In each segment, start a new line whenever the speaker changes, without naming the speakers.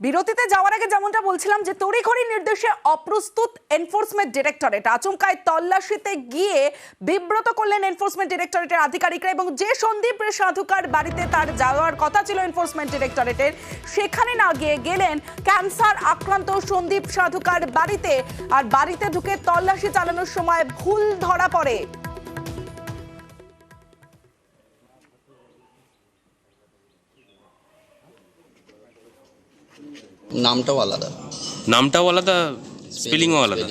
বিরতিতে যাওয়ার আগে যেমনটা বলছিলাম যে তড়িঘড়ি নির্দেশে অপ্রস্তুত এনফোর্সমেন্ট ডিরেক্টরেট আচমকায় তল্লাশিতে গিয়ে বিব্রত করলেন এনফোর্সমেন্ট ডিরেক্টরেটের আধিকারিকরা এবং যে সন্দীপ সাধুকার বাড়িতে তার যাওয়ার কথা ছিল এনফোর্সমেন্ট ডিরেক্টরেটের সেখানে না গিয়ে গেলেন ক্যান্সার আক্রান্ত সন্দীপ সাধুকার বাড়িতে। আর বাড়িতে ঢুকে তল্লাশি চালানোর সময় ভুল ধরা পড়ে।
নামটাও আলাদা,
স্পেলিংও আলাদা।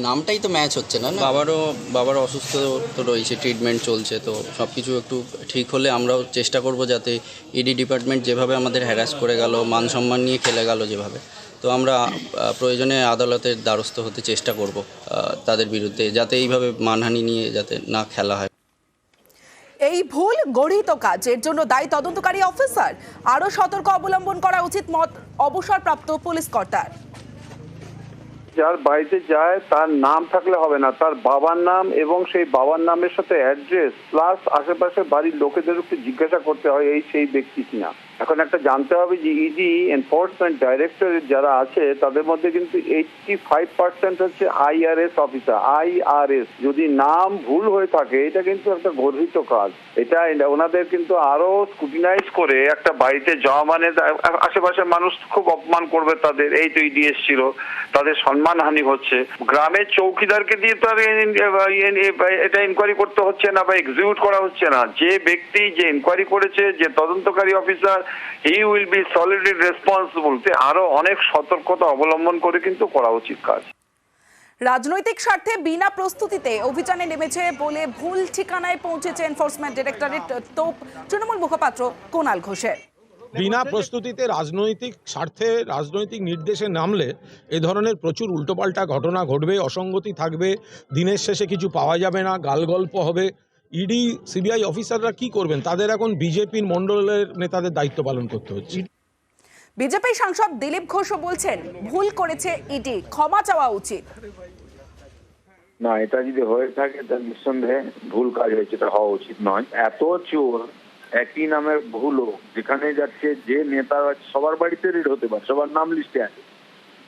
নামটাই তো ম্যাচ হচ্ছে না। বাবারও অসুস্থ তো রয়েছে, ট্রিটমেন্ট চলছে, তো সব কিছু একটু ঠিক হলে আমরাও চেষ্টা করব যাতে ইডি ডিপার্টমেন্ট যেভাবে আমাদের হ্যারাস করে গেল, মান সম্মান নিয়ে খেলে গেল যেভাবে, তো আমরা প্রয়োজনে আদালতের দ্বারস্থ হতে চেষ্টা করব তাদের বিরুদ্ধে, যাতে এইভাবে মানহানি নিয়ে যাতে না খেলা হয়।
এই ভুল গঠিত কাজের জন্য দায়ী তদন্তকারী অফিসার, আরো সতর্ক অবলম্বন করা উচিত মত অবসরপ্রাপ্ত পুলিশ কর্তার।
যার বাড়িতে যায় তার নাম থাকলে হবে না, তার বাবার নাম এবং সেই বাবার নামের সাথে অ্যাড্রেস প্লাস আশেপাশে বাড়ির লোকেদের একটু জিজ্ঞাসা করতে হয় এই সেই ব্যক্তি কিনা। এখন একটা জানতে হবে যে ইডি এনফোর্সমেন্ট ডাইরেক্টরেট যারা আছে তাদের মধ্যে কিন্তু 85% হচ্ছে IRS অফিসার। IRS যদি নাম ভুল হয়ে থাকে এটা কিন্তু একটা গর্হিত কাজ। এটা ওনাদের কিন্তু আরো স্ক্রুটিনাইজ করে একটা বাড়িতে যাওয়া মানে আশেপাশের মানুষ খুব অপমান করবে তাদের। এই তো ইডি এসেছিল, তাদের সম্মানহানি হচ্ছে। গ্রামের চৌকিদারকে দিয়ে তো আর এটা ইনকোয়ারি করতে হচ্ছে না বা এক্সিকিউট করা হচ্ছে না। যে ব্যক্তি যে ইনকোয়ারি করেছে, যে তদন্তকারী officer, he will be solidly responsible. আরো অনেক সতর্কতা অবলম্বন করে কিন্তু করা উচিত কাজ।
রাজনৈতিক স্বার্থে বিনা প্রস্তুতিতে অভিযানে নেমেছে বলে ভুল ঠিকানায় পৌঁছেছে এনফোর্সমেন্ট ডিরেক্টরেট, তোপ তৃণমূল মুখপাত্র কুণাল ঘোষের।
বিনা প্রস্তুতিতে রাজনৈতিক স্বার্থে রাজনৈতিক নির্দেশে নামলে এ ধরনের প্রচুর উল্টোপাল্টা ঘটনা ঘটবে, অসঙ্গতি থাকবে, দিনের শেষে কিছু পাওয়া যাবে না, গালগল্প হবে। ইডি সিবিআই অফিসাররা কি করবেন? তাদের এখন বিজেপির মণ্ডলের নেতাদের দায়িত্ব পালন করতে হচ্ছে।
বিজেপি সাংসদ দিলীপ ঘোষও বলছেন ভুল করেছে ইডি, ক্ষমা চাওয়া উচিত।
না, এটা যদি হয়ে থাকে তাহলে নিঃসন্দেহে ভুল কাজ হয়েছে, এটা হওয়া উচিত নয়। এত চোর একই নামের বহু লোক যেখানে যাচ্ছে, যে নেতা সবার বাড়িতে রেড হতে পারে, সবার নাম লিস্টে আছে,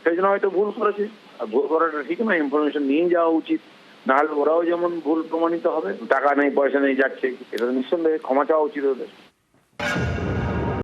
সেই জন্য হয়তো ভুল করেছে। আর ভুল করাটা ঠিক না, ইনফরমেশন নিয়ে যাওয়া উচিত, নাহলে ওরাও যেমন ভুল প্রমাণিত হবে। টাকা নেই, পয়সা নেই, যাচ্ছে, এটা নিঃসন্দেহে ক্ষমা চাওয়া উচিত ওদের।